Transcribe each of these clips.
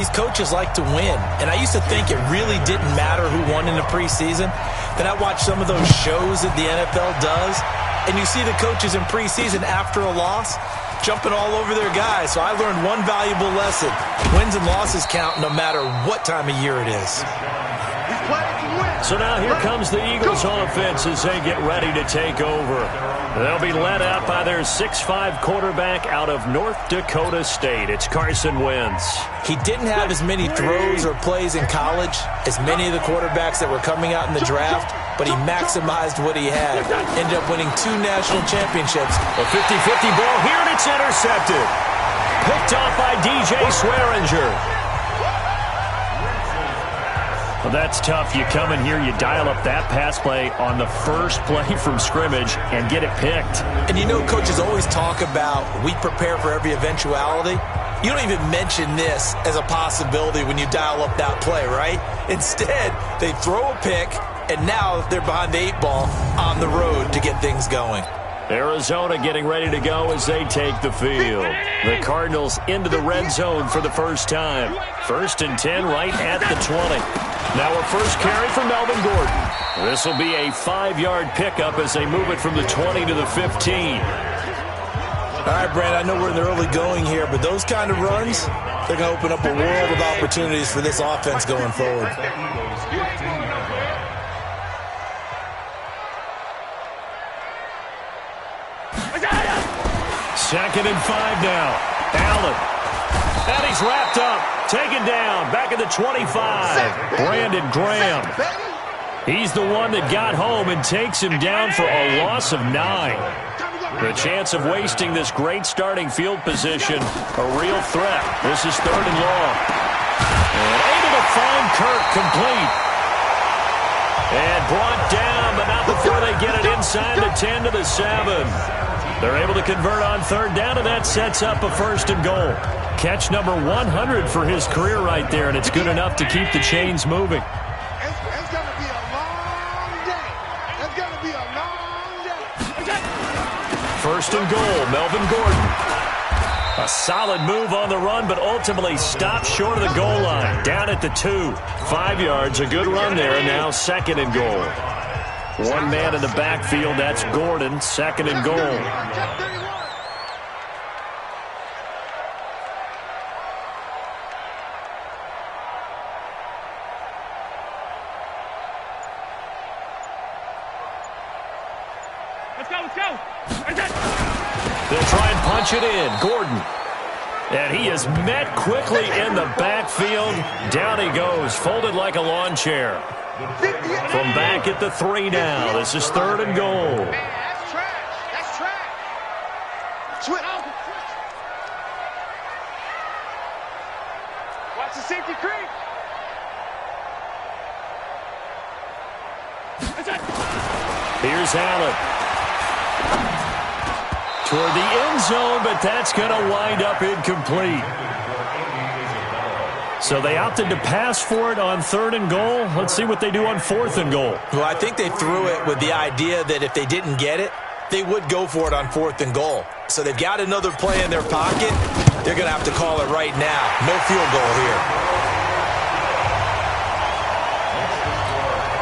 These coaches like to win, and I used to think it really didn't matter who won in the preseason. Then I watched some of those shows that the NFL does, and you see the coaches in preseason after a loss jumping all over their guys. So I learned one valuable lesson. Wins and losses count no matter what time of year it is. So now here comes the Eagles offense as they get ready to take over. They'll be led out by their 6'5" quarterback out of North Dakota State. It's Carson Wentz. He didn't have as many throws or plays in college as many of the quarterbacks that were coming out in the draft, but he maximized what he had. Ended up winning 2 national championships. A 50-50 ball here, and it's intercepted. Picked off by DJ Swearinger. Well, that's tough. You come in here, you dial up that pass play on the first play from scrimmage and get it picked. And you know coaches always talk about we prepare for every eventuality. You don't even mention this as a possibility when you dial up that play, right? Instead, they throw a pick, and now they're behind the 8 ball on the road to get things going. Arizona getting ready to go as they take the field. The Cardinals into the red zone for the first time. 1st and 10 right at the 20. Now a first carry for Melvin Gordon. This will be a 5-yard pickup as they move it from the 20 to the 15. All right, Brand, I know we're in the early going here, but those kind of runs, they're going to open up a world of opportunities for this offense going forward. Second and 5 now. Allen. And he's wrapped up. Taken down. Back at the 25. Brandon Graham. He's the one that got home and takes him down for a loss of 9. The chance of wasting this great starting field position, a real threat. This is 3rd and long. And able to find Kirk complete. And brought down, but not before they get it inside the 10 to the 7. They're able to convert on 3rd down, and that sets up a 1st and goal. Catch number 100 for his career right there, and it's good enough to keep the chains moving. It's going to be a long day. It's going to be a long day. 1st and goal, Melvin Gordon. A solid move on the run, but ultimately stopped short of the goal line. Down at the 2. 5 yards, a good run there, and now 2nd and goal. One man in the backfield, that's Gordon, 2nd and goal. Let's go. They'll try and punch it in. Gordon. And he is met quickly in the backfield. Down he goes, folded like a lawn chair. From back at the 3 now. This is 3rd and goal. Man, that's trash. That's trash. Switch. Watch the safety creep. Here's Allen. Toward the end zone, but that's going to wind up incomplete. So they opted to pass for it on 3rd and goal. Let's see what they do on 4th and goal. Well, I think they threw it with the idea that if they didn't get it, they would go for it on 4th and goal. So they've got another play in their pocket. They're going to have to call it right now. No field goal here.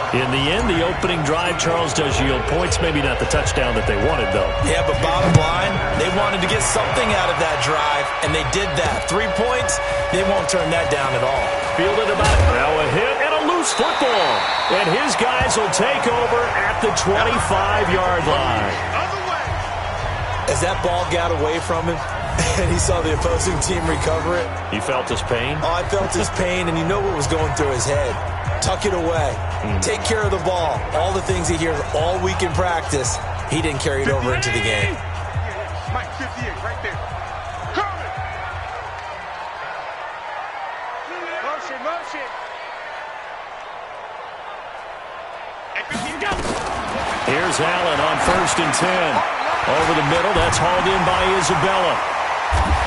In the end, the opening drive, Charles, does yield points. Maybe not the touchdown that they wanted, though. Yeah, but bottom line, they wanted to get something out of that drive, and they did that. 3 points, they won't turn that down at all. Fielded about it. Now a hit and a loose football. And his guys will take over at the 25-yard line. As that ball got away from him, and he saw the opposing team recover it. You felt his pain? Oh, I felt his pain, and you know what was going through his head. Tuck it away. Take care of the ball. All the things he hears all week in practice, he didn't carry it over into the game. Mike, 58, right there. Coming. Motion. Here's Allen on 1st and 10. Over the middle, that's hauled in by Isabella.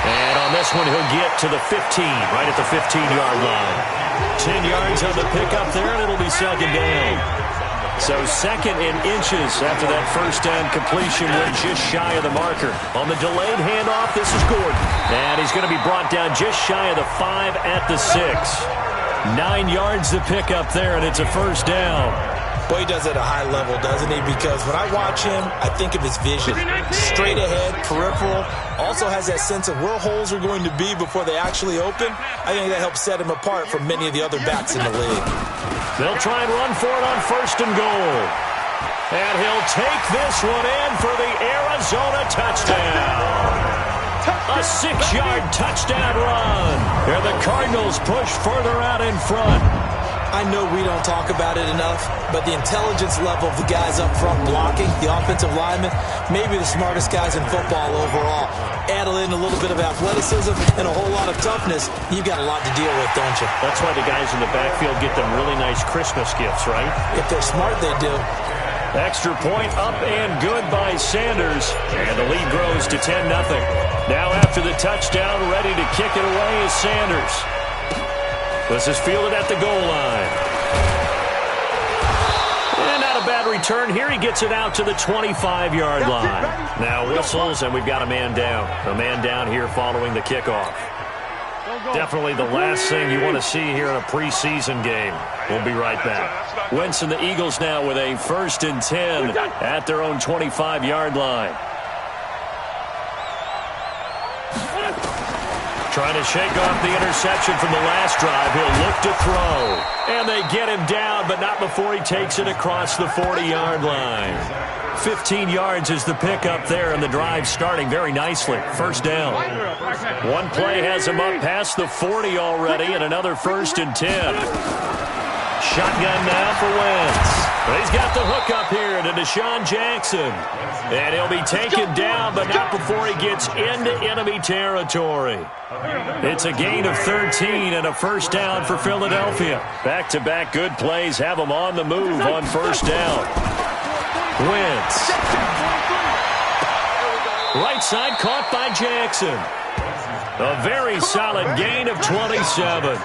And on this one, he'll get to the 15, right at the 15-yard line. 10 yards on the pickup there, and it'll be 2nd down. So 2nd and inches after that first down completion. Went just shy of the marker. On the delayed handoff, this is Gordon. And he's going to be brought down just shy of the 5 at the 6. 9 yards to pick up there, and it's a first down. Boy, he does it at a high level, doesn't he? Because when I watch him, I think of his vision. Straight ahead, peripheral. Also has that sense of where holes are going to be before they actually open. I think that helps set him apart from many of the other backs in the league. They'll try and run for it on 1st and goal. And he'll take this one in for the Arizona touchdown. A 6-yard touchdown run. And the Cardinals push further out in front. I know we don't talk about it enough, but the intelligence level of the guys up front blocking, the offensive linemen, maybe the smartest guys in football overall. Add in a little bit of athleticism and a whole lot of toughness, you've got a lot to deal with, don't you? That's why the guys in the backfield get them really nice Christmas gifts, right? If they're smart, they do. Extra point up and good by Sanders. And the lead grows to 10-0. Now after the touchdown, ready to kick it away is Sanders. This is fielded at the goal line. And not a bad return here. He gets it out to the 25-yard line. Now whistles, and we've got a man down. A man down here following the kickoff. Definitely the last thing you want to see here in a preseason game. We'll be right back. Wentz and the Eagles now with a 1st and 10 at their own 25-yard line. Trying to shake off the interception from the last drive. He'll look to throw. And they get him down, but not before he takes it across the 40-yard line. 15 yards is the pickup there, and the drive starting very nicely. First down. One play has him up past the 40 already, and another 1st and 10. Shotgun now for Wentz. He's got the hook up here to Deshaun Jackson. And he'll be taken down, but not before he gets into enemy territory. It's a gain of 13 and a first down for Philadelphia. Back-to-back good plays have them on the move on first down. Wentz. Right side caught by Jackson. A very solid gain of 27.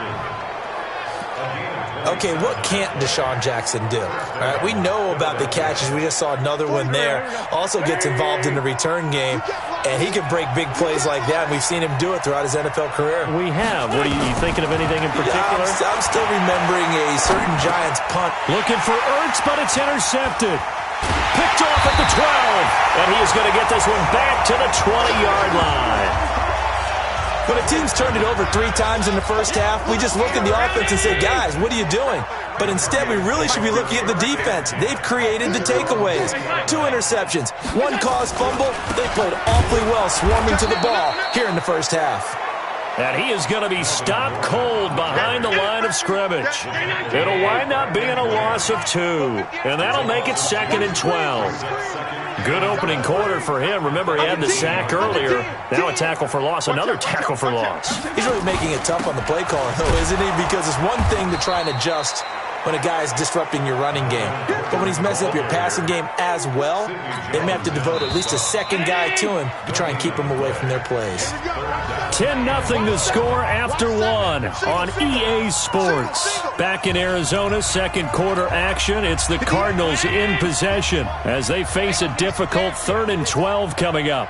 Okay, what can't Deshaun Jackson do? All right, we know about the catches. We just saw another one there. Also gets involved in the return game, and he can break big plays like that. We've seen him do it throughout his NFL career. We have. What are you thinking of anything in particular? Yeah, I'm still remembering a certain Giants punt. Looking for Ertz, but it's intercepted. Picked off at the 12, and he is going to get this one back to the 20-yard line. When a team's turned it over 3 times in the first half, we just look at the offense and say, guys, what are you doing? But instead, we really should be looking at the defense. They've created the takeaways. 2 interceptions, 1 caused fumble. They played awfully well swarming to the ball here in the first half. And he is going to be stopped cold behind the line of scrimmage. It'll wind up being a loss of 2. And that'll make it 2nd and 12. Good opening quarter for him. Remember, he had the sack earlier. Now a tackle for loss, another tackle for loss. He's really making it tough on the play caller, though, isn't he? Because it's one thing to try and adjust when a guy is disrupting your running game. But when he's messing up your passing game as well, they may have to devote at least a second guy to him to try and keep him away from their plays. 10-0 to score after 1 on EA Sports. Back in Arizona, second quarter action. It's the Cardinals in possession as they face a difficult 3rd and 12 coming up.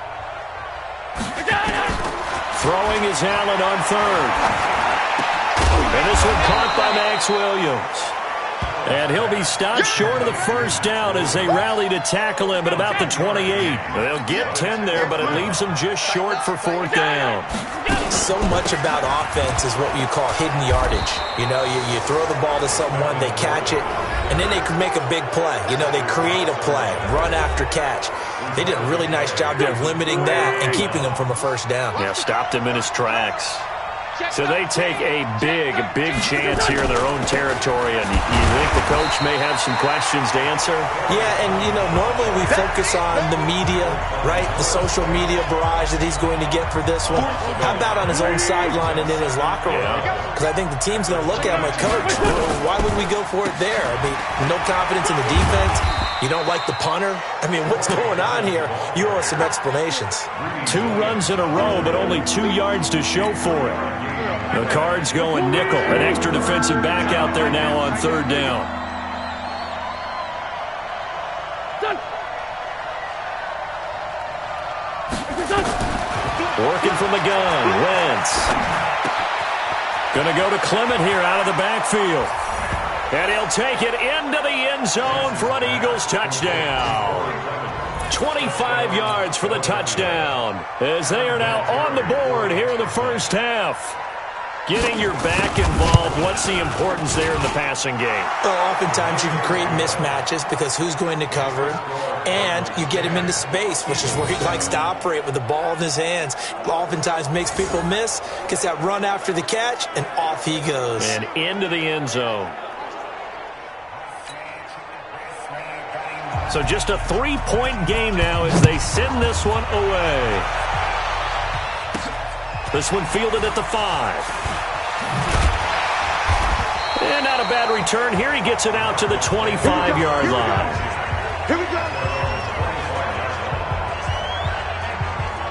Throwing is Allen on 3rd. And this one caught by Max Williams. And he'll be stopped short of the first down as they rally to tackle him at about the 28. They'll get 10 there, but it leaves them just short for 4th down. So much about offense is what you call hidden yardage. You know, you throw the ball to someone, they catch it, and then they can make a big play. You know, they create a play, run after catch. They did a really nice job there of limiting that and keeping him from a first down. Yeah, stopped him in his tracks. So they take a big chance here in their own territory, and you think the coach may have some questions to answer? Yeah, and, you know, normally we focus on the media, right, the social media barrage that he's going to get for this one. How about on his own sideline and in his locker room? Because I think the team's going to look at him like, Coach, why would we go for it there? I mean, no confidence in the defense. You don't like the punter? I mean, what's going on here? You owe us some explanations. 2 runs in a row, but only 2 yards to show for it. The Cards going nickel. An extra defensive back out there now on 3rd down. from the gun. Wentz. Going to go to Clement here out of the backfield. And he'll take it into the end zone for an Eagles touchdown. 25 yards for the touchdown as they are now on the board here in the first half. Getting your back involved, what's the importance there in the passing game? Well, oftentimes you can create mismatches because who's going to cover him, and you get him into space, which is where he likes to operate with the ball in his hands. Oftentimes makes people miss, gets that run after the catch, and off he goes. And into the end zone. So just a 3-point game now as they send this one away. This one fielded at the 5. And not a bad return here. He gets it out to the 25-yard line. Here we go.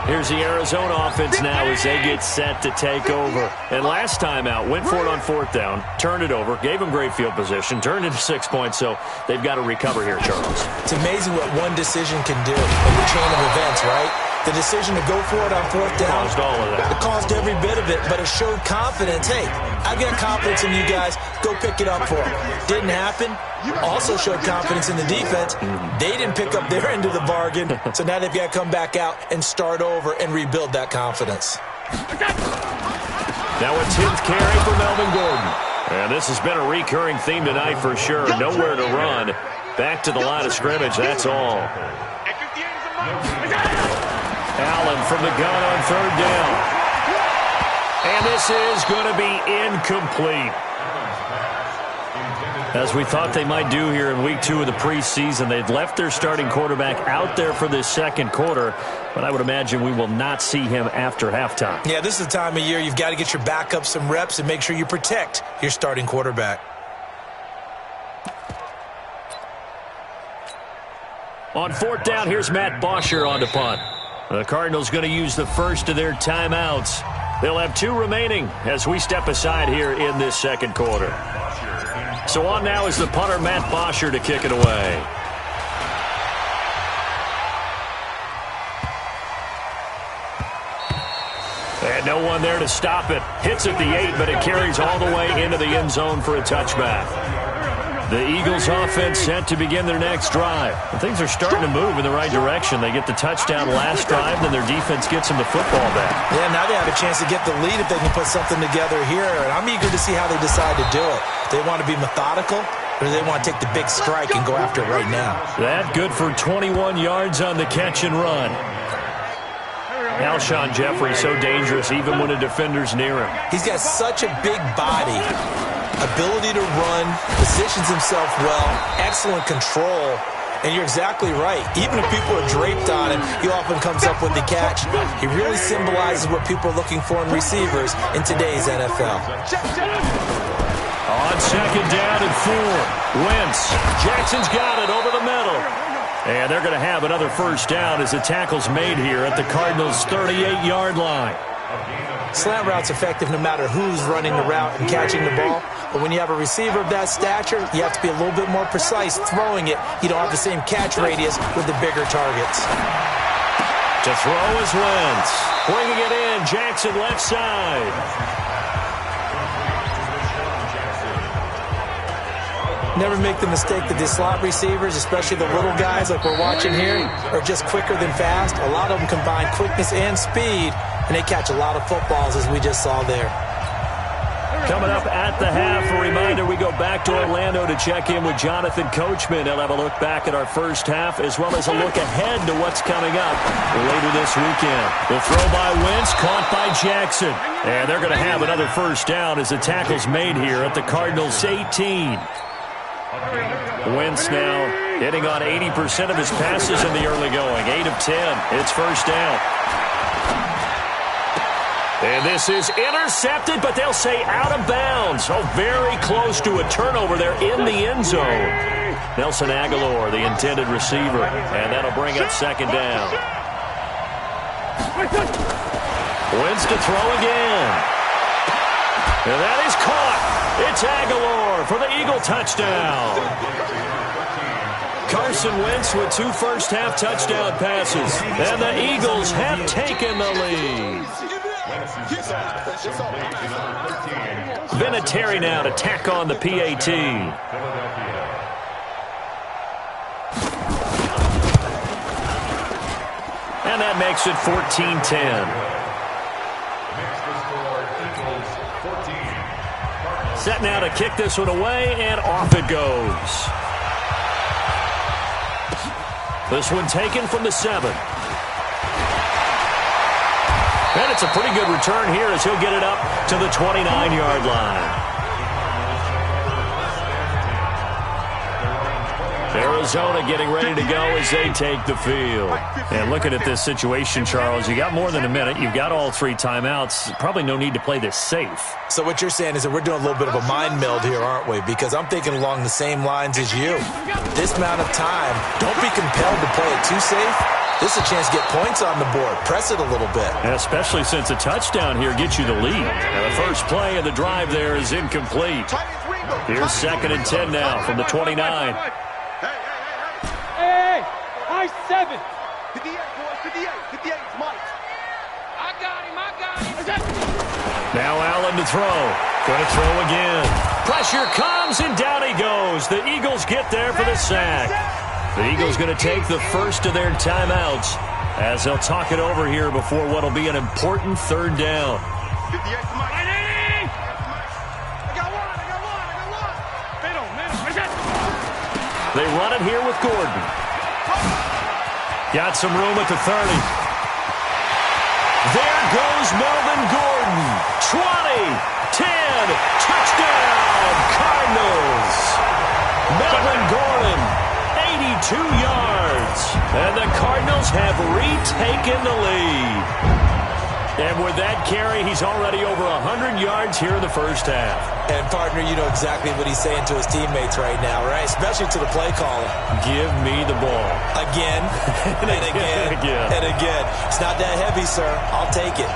Here's the Arizona offense now as they get set to take over. And last time out, went for it on 4th down, turned it over, gave them great field position, turned into 6 points, so they've got to recover here, Charles. It's amazing what one decision can do in the chain of events, right? The decision to go for it on 4th down. Caused all of that. It caused every bit of it, but it showed confidence. Hey, I got confidence in you guys. Go pick it up for them. Didn't happen. Also showed confidence in the defense. They didn't pick up their end of the bargain, so now they've got to come back out and start over and rebuild that confidence. Now a 10th carry for Melvin Gordon. And this has been a recurring theme tonight for sure. Nowhere to run. Back to the line of scrimmage, that's all. Allen from the gun on 3rd down. And this is going to be incomplete. As we thought they might do here in week 2 of the preseason, they've left their starting quarterback out there for this second quarter, but I would imagine we will not see him after halftime. Yeah, this is the time of year you've got to get your backup some reps and make sure you protect your starting quarterback. On 4th down, here's Matt Bosher on to punt. The Cardinals going to use the first of their timeouts. They'll have 2 remaining as we step aside here in this second quarter. So on now is the punter, Matt Bosher, to kick it away. And no one there to stop it. Hits at the 8, but it carries all the way into the end zone for a touchback. The Eagles offense set to begin their next drive. And things are starting to move in the right direction. They get the touchdown last drive, then their defense gets them the football back. Yeah, now they have a chance to get the lead if they can put something together here. And I'm eager to see how they decide to do it. Do they want to be methodical, or do they want to take the big strike and go after it right now? That good for 21 yards on the catch and run. Alshon Jeffrey so dangerous even when a defender's near him. He's got such a big body. Ability to run, positions himself well, excellent control, and you're exactly right. Even if people are draped on him, he often comes up with the catch. He really symbolizes what people are looking for in receivers in today's NFL. On 2nd down and 4, Wentz. Jackson's got it over the middle. And they're going to have another first down as the tackle's made here at the Cardinals' 38-yard line. Slant route's effective no matter who's running the route and catching the ball. But when you have a receiver of that stature, you have to be a little bit more precise throwing it. You don't have the same catch radius with the bigger targets. To throw is Wentz. Bringing it in, Jackson left side. Never make the mistake that the slot receivers, especially the little guys like we're watching here, are just quicker than fast. A lot of them combine quickness and speed, and they catch a lot of footballs, as we just saw there. Coming up at the half, a reminder, we go back to Orlando to check in with Jonathan Coachman. He'll have a look back at our first half, as well as a look ahead to what's coming up later this weekend. The throw by Wentz, caught by Jackson. And they're going to have another first down as the tackle's made here at the Cardinals' 18. Wentz now hitting on 80% of his passes in the early going. 8 of 10. It's first down. And this is intercepted, but they'll say out of bounds. Oh, very close to a turnover there in the end zone. Nelson Aguilar, the intended receiver, and that'll bring up second down. Wentz to throw again. And that is caught. It's Aguilar for the Eagle touchdown. Carson Wentz with 2 first-half touchdown passes. And the Eagles have taken the lead. Vinatieri now to tack on the PAT. And that makes it 14-10. Set now to kick this one away, and off it goes. This one taken from the 7. And it's a pretty good return here as he'll get it up to the 29-yard line. Arizona getting ready to go as they take the field. And looking at this situation, Charles, you got more than a minute. You've got all 3 timeouts. Probably no need to play this safe. So what you're saying is that we're doing a little bit of a mind meld here, aren't we? Because I'm thinking along the same lines as you. This amount of time, don't be compelled to play it too safe. This is a chance to get points on the board. Press it a little bit. Especially since a touchdown here gets you the lead. And the first play of the drive there is incomplete. Here's 2nd and 10 now from the 29. Hey, high 7. 58, boys, 58. 58, it's Mike. I got him. Now Allen to throw. Going to throw again. Pressure comes, and down he goes. The Eagles get there for the sack. The Eagles going to take the first of their timeouts as they'll talk it over here before what will be an important 3rd down. 58 to Mike. They run it here with Gordon. Got some room at the 30. There goes Melvin Gordon. 20, 10, touchdown, Cardinals. Melvin Gordon, 82 yards. And the Cardinals have retaken the lead. And with that carry, he's already over 100 yards here in the first half. And, partner, you know exactly what he's saying to his teammates right now, right? Especially to the play caller. Give me the ball. Again, and again, and again. It's not that heavy, sir. I'll take it.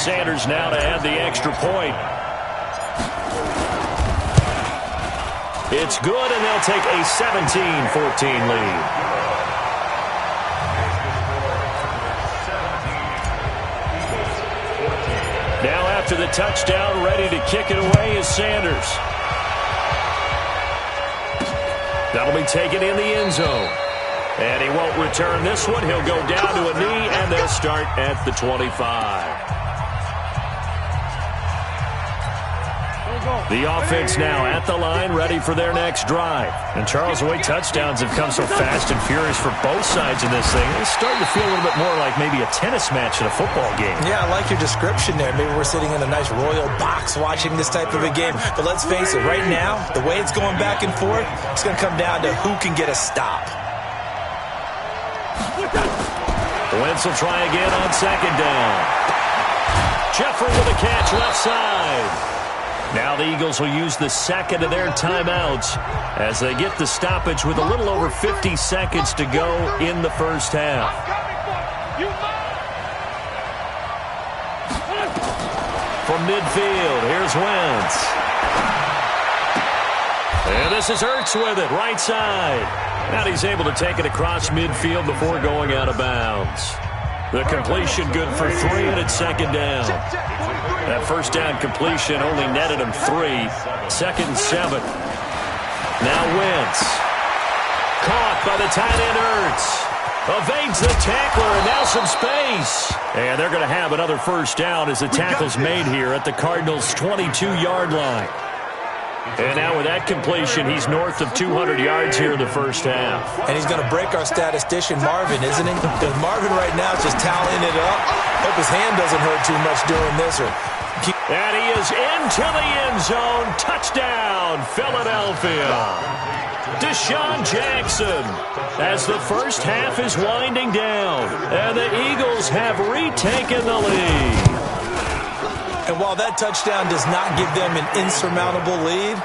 Sanders now to add the extra point. It's good, and they'll take a 17-14 lead. Now after the touchdown, ready to kick it away is Sanders. That'll be taken in the end zone. And he won't return this one. He'll go down to a knee, and they'll start at the 25. The offense now at the line, ready for their next drive. And Charles, the way touchdowns have come so fast and furious for both sides in this thing, it's starting to feel a little bit more like maybe a tennis match in a football game. Yeah, I like your description there. Maybe we're sitting in a nice royal box watching this type of a game. But let's face it, right now, the way it's going back and forth, it's going to come down to who can get a stop. Wentz will try again on 2nd down. Jeffrey with a catch left side. Now the Eagles will use the 2nd of their timeouts as they get the stoppage with a little over 50 seconds to go in the first half. From midfield, here's Wentz. And this is Ertz with it, right side. Now he's able to take it across midfield before going out of bounds. The completion good for 3, and it's 2nd down. That first down completion only netted him 3. 2nd and 7. Now Wentz. Caught by the tight end Ertz. Evades the tackler, and now some space. And they're going to have another first down as the tackle's made here at the Cardinals' 22-yard line. And now with that completion, he's north of 200 yards here in the first half. And he's going to break our statistician, Marvin, isn't he? Because Marvin right now is just toweling it up. Hope his hand doesn't hurt too much doing this. And he is into the end zone. Touchdown, Philadelphia. Deshaun Jackson as the first half is winding down. And the Eagles have retaken the lead. And while that touchdown does not give them an insurmountable lead,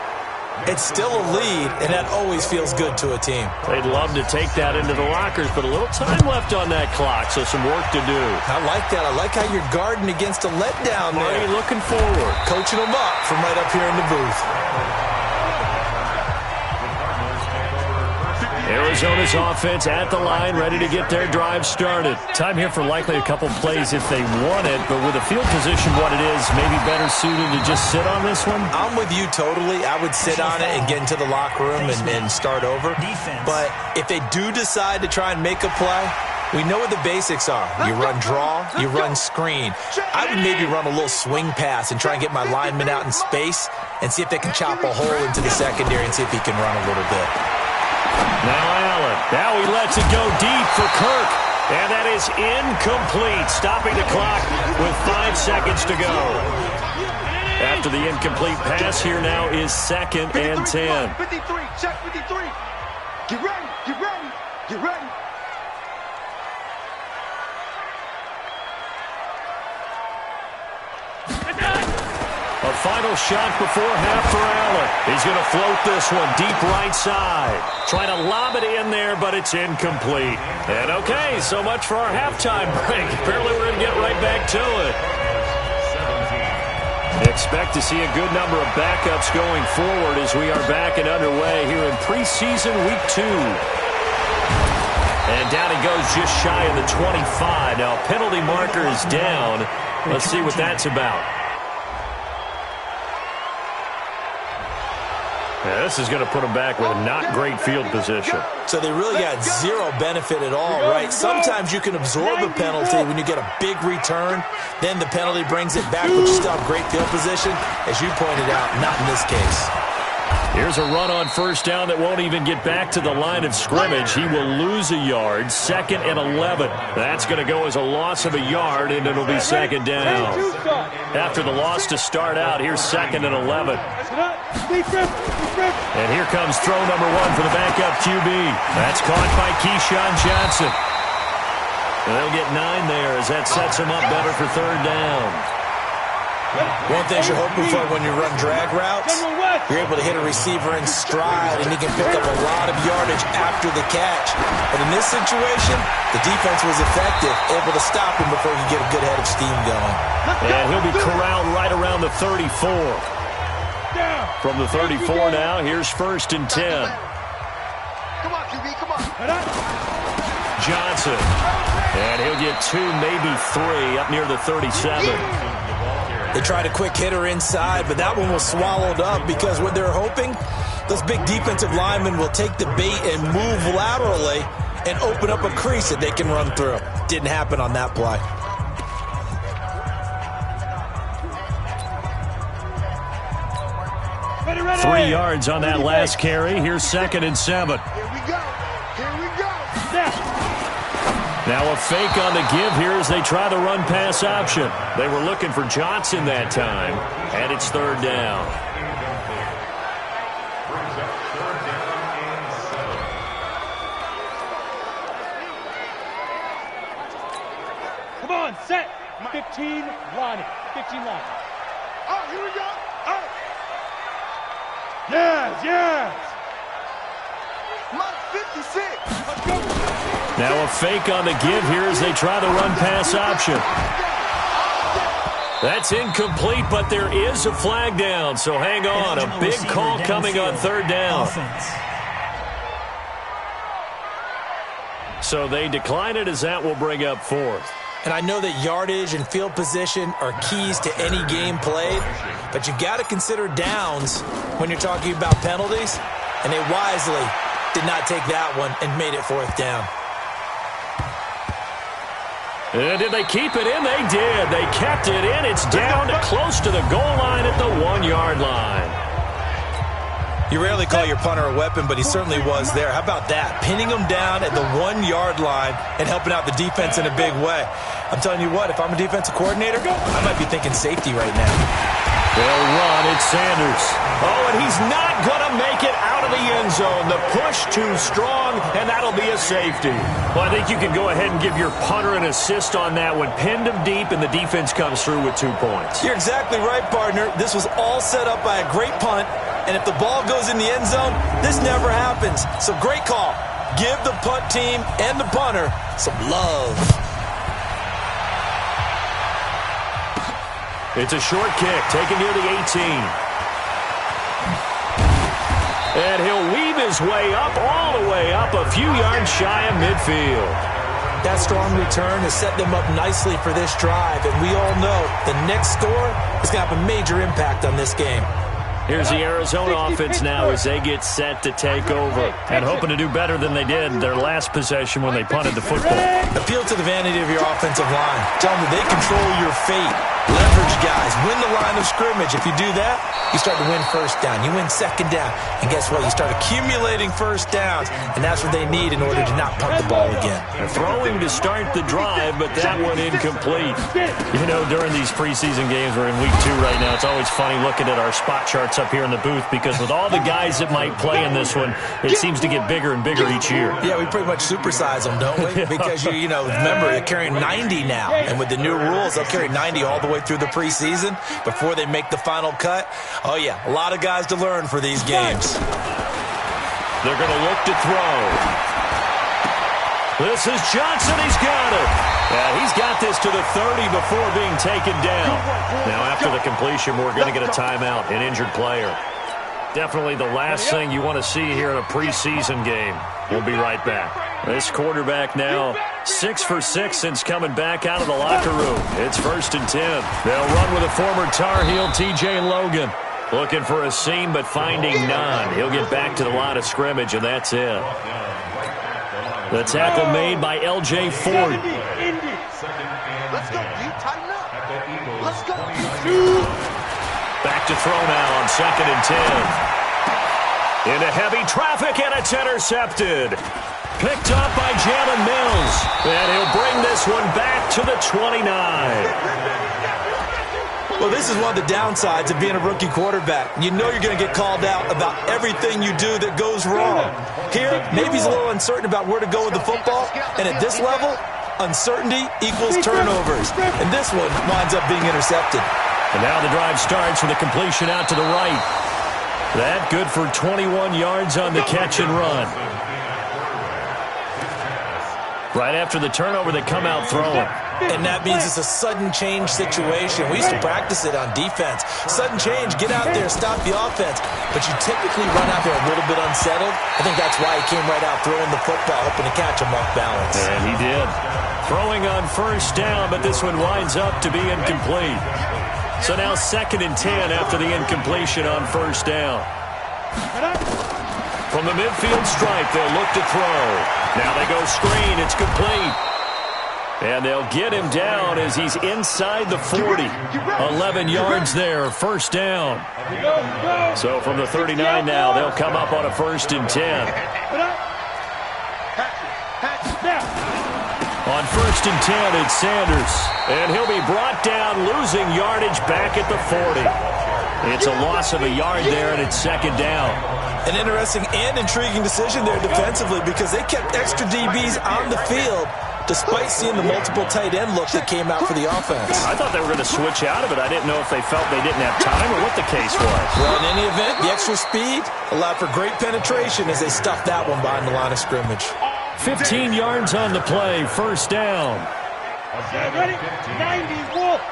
it's still a lead, and that always feels good to a team. They'd love to take that into the lockers, but a little time left on that clock, so some work to do. I like that. I like how you're guarding against a letdown there. Marty looking forward. Coaching them up from right up here in the booth. Arizona's offense at the line, ready to get their drive started. Time here for likely a couple plays if they want it, but with the field position what it is, maybe better suited to just sit on this one? I'm with you totally. I would sit on it and get into the locker room and start over. But if they do decide to try and make a play, we know what the basics are. You run draw, you run screen. I would maybe run a little swing pass and try and get my lineman out in space and see if they can chop a hole into the secondary and see if he can run a little bit. Now Allen. Now he lets it go deep for Kirk. And that is incomplete, stopping the clock with 5 seconds to go. After the incomplete pass, here now is 2nd and 10. 53, check 53. Get ready, get ready, get ready. A final shot before half for Allen. He's going to float this one deep right side. Trying to lob it in there, but it's incomplete. And okay, so much for our halftime break. Apparently we're going to get right back to it. Expect to see a good number of backups going forward as we are back and underway here in preseason week 2. And down he goes just shy of the 25. Now penalty marker is down. Let's see what that's about. Yeah, this is going to put them back with not great field position. So they really got zero benefit at all, right? Sometimes you can absorb a penalty when you get a big return. Then the penalty brings it back, but you still have great field position. As you pointed out, not in this case. Here's a run on first down that won't even get back to the line of scrimmage. He will lose a yard, 2nd and 11. That's going to go as a loss of a yard, and it'll be 2nd down. After the loss to start out, here's 2nd and 11. And here comes throw number 1 for the backup QB. That's caught by Keyshawn Johnson. And they'll get 9 there as that sets him up better for 3rd down. One thing you're hoping for when you run drag routes, you're able to hit a receiver in stride, and he can pick up a lot of yardage after the catch. But in this situation, the defense was effective, able to stop him before he could get a good head of steam going. And he'll be corralled right around the 34. From the 34 now, here's 1st and 10. Come on, QB, come on. Johnson. And he'll get 2, maybe 3, up near the 37. They tried a quick hitter inside, but that one was swallowed up because what they're hoping, those big defensive linemen will take the bait and move laterally and open up a crease that they can run through. Didn't happen on that play. Ready, ready. 3 yards on that last carry. Here's 2nd and 7. Here we go. Here we go. Now a fake on the give here as they try the run-pass option. They were looking for Johnson that time, and it's 3rd down. Come on, set. 15 line. 15 line. Oh, here we go. Oh. Yes, yes. Mark 56. Let's go. Now a fake on the give here as they try the run-pass option. That's incomplete, but there is a flag down, so hang on. A big call coming on 3rd down. So they decline it as that will bring up 4th. And I know that yardage and field position are keys to any game played, but you got to consider downs when you're talking about penalties, and they wisely did not take that one and made it 4th down. And did they keep it in? They did. They kept it in. It's down to close to the goal line at the 1-yard line. You rarely call your punter a weapon, but he certainly was there. How about that? Pinning him down at the 1-yard line and helping out the defense in a big way. I'm telling you what, if I'm a defensive coordinator, I might be thinking safety right now. They'll run. It's Sanders. Oh, and he's not going to make it out of the end end zone. The push too strong, and that'll be a safety. Well, I think you can go ahead and give your punter an assist on that one. Pinned him deep, and the defense comes through with 2 points. You're exactly right, partner. This was all set up by a great punt, and if the ball goes in the end zone, this never happens. So great call. Give the punt team and the punter some love. It's a short kick, taken near the 18. And he'll weave his way up, all the way up, a few yards shy of midfield. That strong return has set them up nicely for this drive, and we all know the next score is going to have a major impact on this game. Here's the Arizona offense now as they get set to take over, and hoping to do better than they did their last possession when they punted the football. Appeal to the vanity of your offensive line. Tell them that they control your fate. Leverage guys. Win the line of scrimmage. If you do that, you start to win first down. You win second down. And guess what? You start accumulating first downs, and that's what they need in order to not punt the ball again. They're throwing to start the drive, but that one incomplete. You know, during these preseason games, we're in week 2 right now, it's always funny looking at our spot charts up here in the booth because with all the guys that might play in this one, it seems to get bigger and bigger each year. Yeah, we pretty much supersize them, don't we? Because, you know, remember, they're carrying 90 now. And with the new rules, they'll carry 90 all the way through the preseason before they make the final cut. Oh, yeah, a lot of guys to learn for these games. They're going to look to throw. This is Johnson. He's got it. Yeah, he's got this to the 30 before being taken down. Now, after the completion, we're going to get a timeout, an injured player. Definitely the last thing you want to see here in a preseason game. We'll be right back. This quarterback now 6 for 6 since coming back out of the locker room. It's 1st and 10. They'll run with a former Tar Heel, T.J. Logan. Looking for a seam, but finding none. He'll get back to the line of scrimmage, and that's it. The tackle made by L.J. Ford. Let's go, D. Tighten up. Let's go. Back to throw now on 2nd and 10. Into heavy traffic, and it's intercepted. Picked up by Jalen Mills. And he'll bring this one back to the 29. Well, this is one of the downsides of being a rookie quarterback. You know you're going to get called out about everything you do that goes wrong. Here, maybe he's a little uncertain about where to go with the football. And at this level, uncertainty equals turnovers. And this one winds up being intercepted. And now the drive starts with a completion out to the right. That good for 21 yards on the catch and run. Right after the turnover, they come out throwing. And that means it's a sudden change situation. We used to practice it on defense. Sudden change, get out there, stop the offense. But you typically run out there a little bit unsettled. I think that's why he came right out throwing the football, hoping to catch him off balance. And he did. Throwing on 1st down, but this one winds up to be incomplete. So now 2nd and 10 after the incompletion on 1st down. From the midfield stripe, they'll look to throw. Now they go screen. It's complete. And they'll get him down as he's inside the 40. 11 yards there, 1st down. So from the 39 now, they'll come up on a 1st and 10. On 1st and 10, it's Sanders. And he'll be brought down, losing yardage back at the 40. It's a loss of a yard there, and it's 2nd down. An interesting and intriguing decision there defensively because they kept extra DBs on the field despite seeing the multiple tight end look that came out for the offense. I thought they were going to switch out of it. I didn't know if they felt they didn't have time or what the case was. Well, in any event, the extra speed allowed for great penetration as they stuffed that one behind the line of scrimmage. 15 yards on the play, 1st down. Ready? 90, Wolf.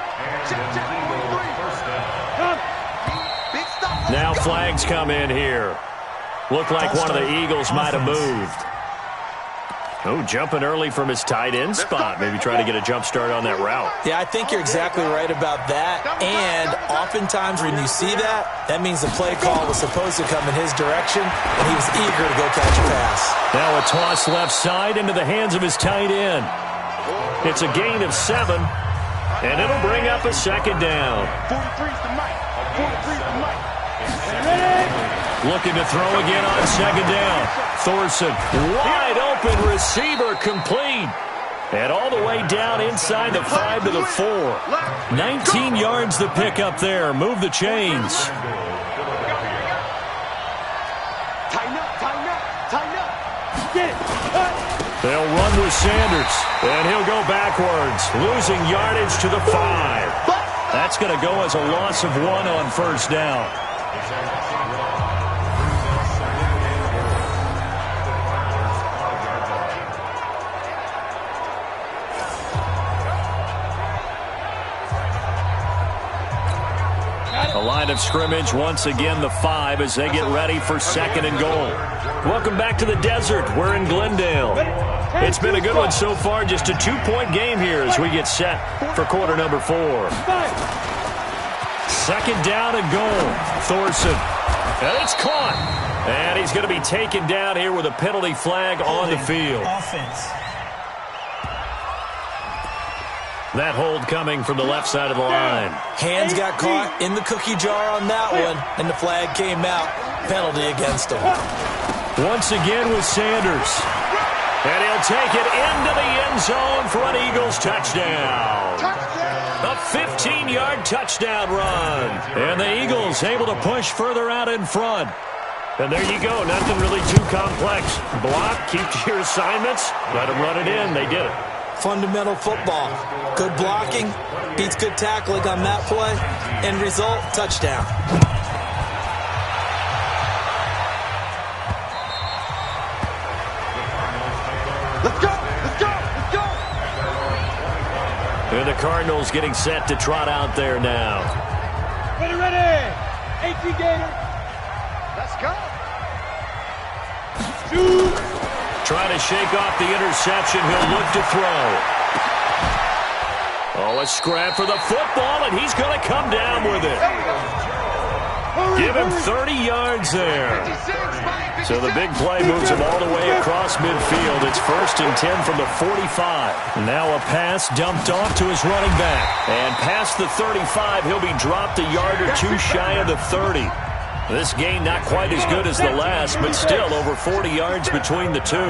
Now flags come in here. Looked like one of the Eagles might have moved. Oh, jumping early from his tight end spot. Maybe trying to get a jump start on that route. Yeah, I think you're exactly right about that. And oftentimes when you see that, that means the play call was supposed to come in his direction, and he was eager to go catch a pass. Now a toss left side into the hands of his tight end. It's a gain of 7, and it'll bring up a 2nd down. 43's the mic. 43's the mic. Looking to throw again on 2nd down. Thorson, wide open receiver, complete. And all the way down inside the 5 to the 4. 19 yards the pick up there. Move the chains. Tighten up, tighten Tighten up. Get it. They'll run with Sanders, and he'll go backwards, losing yardage to the 5. That's going to go as a loss of 1 on first down. A line of scrimmage, once again the 5 as they get ready for 2nd and goal. Welcome back to the desert. We're in Glendale. It's been a good one so far, just a 2-point game here as we get set for quarter number 4. 2nd down and goal. Thorson. And it's caught. And he's going to be taken down here with a penalty flag on the field. Offense. That hold coming from the left side of the line. Hands got caught in the cookie jar on that one, and the flag came out. Penalty against him. Once again with Sanders. And he'll take it into the end zone for an Eagles touchdown. A 15-yard touchdown run. And the Eagles able to push further out in front. And there you go. Nothing really too complex. Block, keep to your assignments, let them run it in. They did it. Fundamental football. Good blocking, beats good tackling on that play. End result, touchdown. Let's go! Let's go! Let's go! And the Cardinals getting set to trot out there now. Ready, ready. 18 Gator. Let's go! Shoot. Trying to shake off the interception. He'll look to throw. Oh, a scrap for the football, and he's going to come down with it. Give him 30 yards there. So the big play moves him all the way across midfield. It's 1st and 10 from the 45. Now a pass dumped off to his running back. And past the 35, he'll be dropped a yard or 2 shy of the 30. This game not quite as good as the last, but still over 40 yards between the two.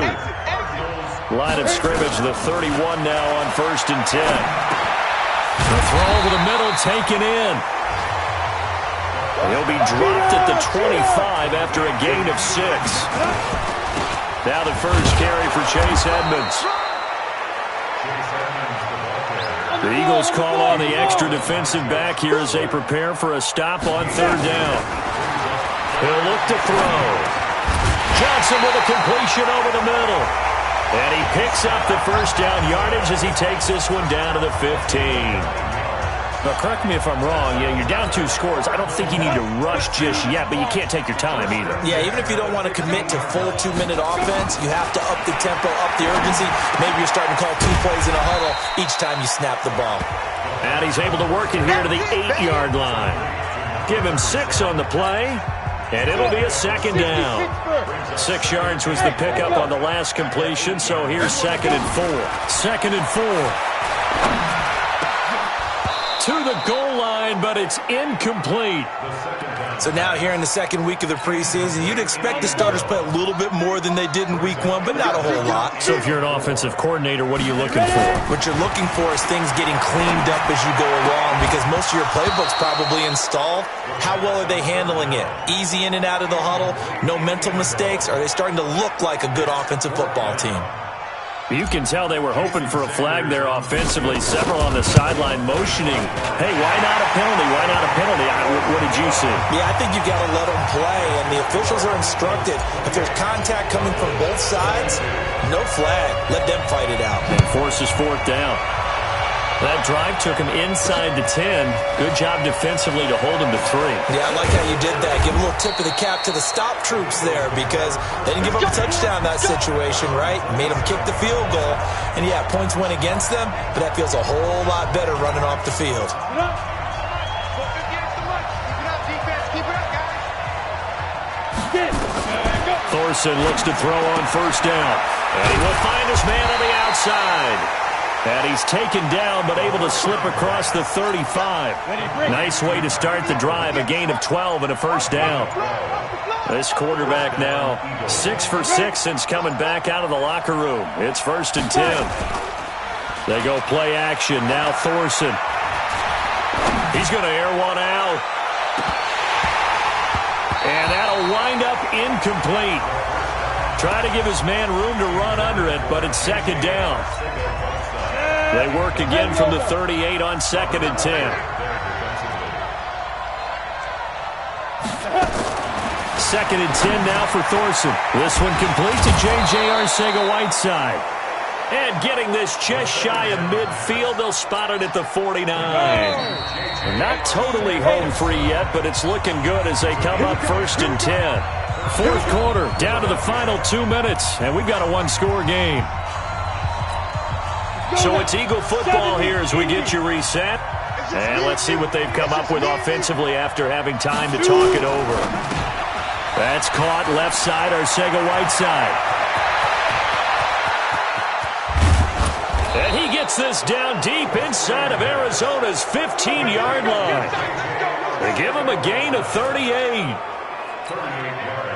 Line of scrimmage, the 31 now on 1st and 10. The throw over the middle, taken in. He'll be dropped at the 25 after a gain of 6. Now the first carry for Chase Edmonds. The Eagles call on the extra defensive back here as they prepare for a stop on 3rd down. He'll look to throw. Johnson with a completion over the middle. And he picks up the first down yardage as he takes this one down to the 15. Now, correct me if I'm wrong. Yeah, you're down 2 scores. I don't think you need to rush just yet, but you can't take your time either. Yeah, even if you don't want to commit to full 2-minute offense, you have to up the tempo, up the urgency. Maybe you're starting to call 2 plays in a huddle each time you snap the ball. And he's able to work it here to the 8-yard line. Give him 6 on the play. And it'll be a 2nd down. 6 yards was the pickup on the last completion, so here's 2nd and 4. 2nd and 4. To the goal line, but it's incomplete. So now here in the 2nd week of the preseason, you'd expect the starters play a little bit more than they did in week 1, but not a whole lot. So if you're an offensive coordinator, what are you looking for? What you're looking for is things getting cleaned up as you go along, because most of your playbook's probably installed. How well are they handling it? Easy in and out of the huddle? No mental mistakes? Are they starting to look like a good offensive football team? You can tell they were hoping for a flag there offensively. Several on the sideline motioning. Hey, why not a penalty? Why not a penalty? What did you see? Yeah, I think you got to let them play, and the officials are instructed. If there's contact coming from both sides, no flag. Let them fight it out. And forces 4th down. That drive took him inside the 10. Good job defensively to hold him to 3. Yeah, I like how you did that. Give a little tip of the cap to the stop troops there, because they didn't give up a touchdown in that situation, right? Made them kick the field goal. And, yeah, points went against them, but that feels a whole lot better running off the field. Thorson looks to throw on 1st down. And he will find his man on the outside. And he's taken down, but able to slip across the 35. Nice way to start the drive. A gain of 12 and a 1st down. This quarterback now 6 for 6 since coming back out of the locker room. It's 1st and 10. They go play action. Now Thorson. He's going to air one out. And that'll wind up incomplete. Try to give his man room to run under it, but it's second down. They work again from the 38 on 2nd and 10. Second and 10 now for Thorson. This one complete to J.J. Arcega-Whiteside. And getting this just shy of midfield, they'll spot it at the 49. They're not totally home free yet, but it's looking good as they come up 1st and 10. Fourth quarter, down to the final 2 minutes, and we've got a one-score game. So it's Eagle football here as we get you reset. And let's see what they've come up with offensively after having time to talk it over. That's caught left side, Arcega-Whiteside. And he gets this down deep inside of Arizona's 15-yard line. They give him a gain of 38.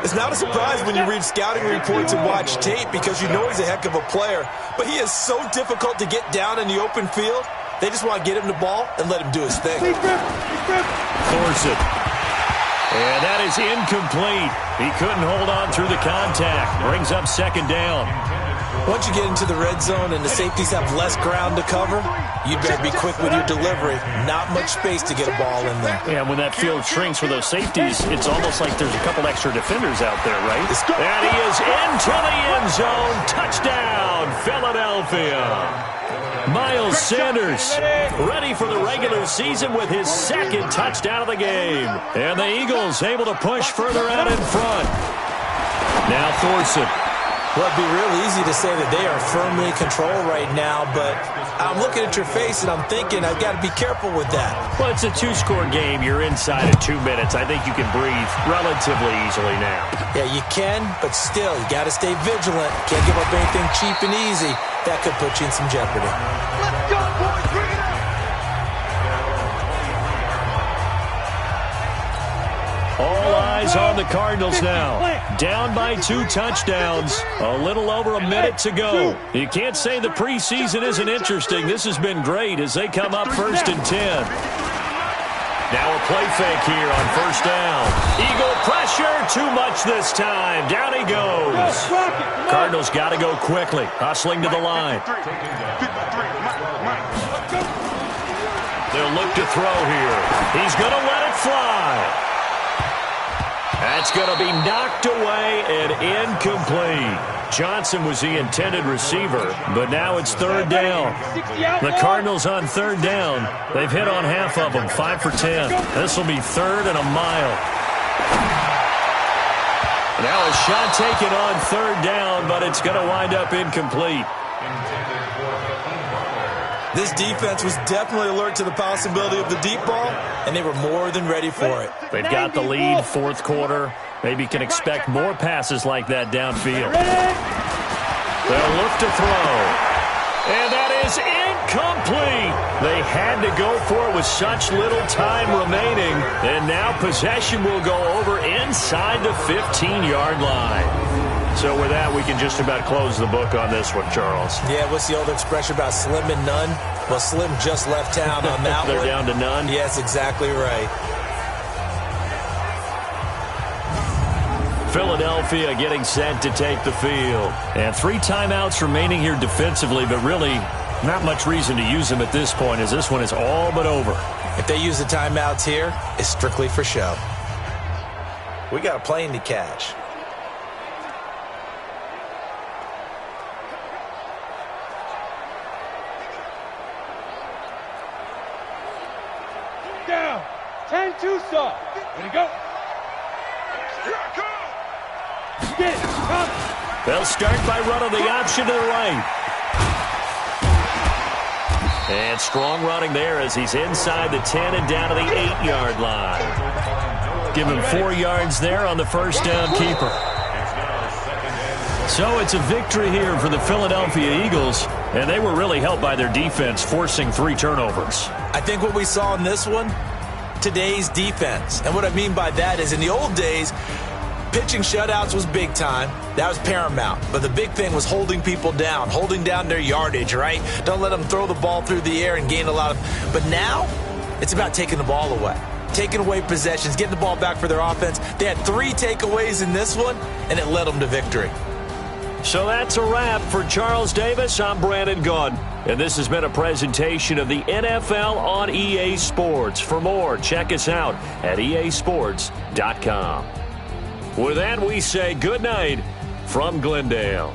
It's not a surprise when you read scouting reports and watch tape because you know he's a heck of a player. But he is so difficult to get down in the open field. They just want to get him the ball and let him do his thing. Thorson. And that is incomplete. He couldn't hold on through the contact. Brings up second down. Once you get into the red zone and the safeties have less ground to cover, you better be quick with your delivery. Not much space to get a ball in there. Yeah, when that field shrinks with those safeties, it's almost like there's a couple extra defenders out there, right? And he is into the end zone. Touchdown, Philadelphia. Miles Sanders ready for the regular season with his second touchdown of the game. And the Eagles able to push further out in front. Now Thorson. Well, it'd be real easy to say that they are firmly in control right now, but I'm looking at your face and I'm thinking I've got to be careful with that. Well, it's a two-score game. You're inside of 2 minutes. I think you can breathe relatively easily now. Yeah, you can, but still, you got to stay vigilant. Can't give up anything cheap and easy. That could put you in some jeopardy. Let's go, boys. Bring it out. All eyes on the Cardinals now. Down by 2 touchdowns. A little over a minute to go. You can't say the preseason isn't interesting. This has been great as they come up 1st and 10. Now a play fake here on 1st down. Eagle pressure. Too much this time. Down he goes. Cardinals got to go quickly. Hustling to the line. They'll look to throw here. He's going to let it fly. That's going to be knocked away and incomplete. Johnson was the intended receiver, but now it's 3rd down. The Cardinals on 3rd down. They've hit on half of them, 5 for 10. This will be 3rd and a mile. Now a shot taken on 3rd down, but it's going to wind up incomplete. This defense was definitely alert to the possibility of the deep ball, and they were more than ready for it. They've got the lead, 4th quarter. Maybe can expect more passes like that downfield. They'll look to throw. And that is incomplete. They had to go for it with such little time remaining. And now possession will go over inside the 15-yard line. So with that, we can just about close the book on this one, Charles. Yeah, what's the old expression about slim and none? Well, Slim just left town on that They're one. down to none? Yes, exactly right. Philadelphia getting set to take the field. And 3 timeouts remaining here defensively, but really not much reason to use them at this point as this one is all but over. If they use the timeouts here, it's strictly for show. We got a plane to catch. Down. 10 Tucson. Ready to go. Here I come. Get it. Come. They'll start by running the option to the right. And strong running there as he's inside the 10 and down to the 8-yard line. Give him 4 yards there on the first down keeper. So it's a victory here for the Philadelphia Eagles, and they were really helped by their defense, forcing 3 turnovers. I think what we saw in this one, today's defense. And what I mean by that is in the old days, pitching shutouts was big time. That was paramount. But the big thing was holding people down, holding down their yardage, right? Don't let them throw the ball through the air and gain a lot of... But now, it's about taking the ball away. Taking away possessions, getting the ball back for their offense. They had 3 takeaways in this one, and it led them to victory. So that's a wrap. For Charles Davis, I'm Brandon Gunn. And this has been a presentation of the NFL on EA Sports. For more, check us out at easports.com. With that, we say good night from Glendale.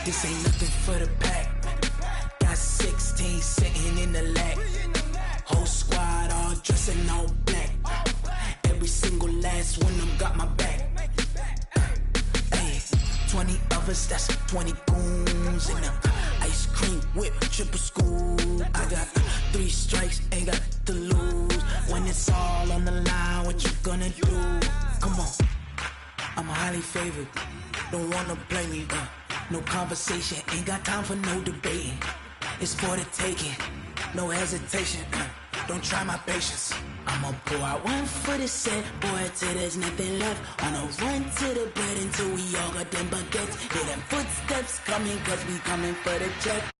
This ain't nothing for the pack. Got 16 sitting in the lap. Whole squad all dressed in all black. Every single last one of them got my back. Hey, 20 of us, that's 20 goons in them. Ice cream whip, triple school. I got 3 strikes, ain't got to lose. When it's all on the line, what you gonna do? Come on, I'm highly favored. Don't wanna blame me, no conversation, ain't got time for no debating. It's for the taking, no hesitation. Don't try my patience. I'ma pour out one for the set, boy, till there's nothing left. On a run to the bed until we all got them baguettes. Hear them footsteps coming, cause we coming for the check.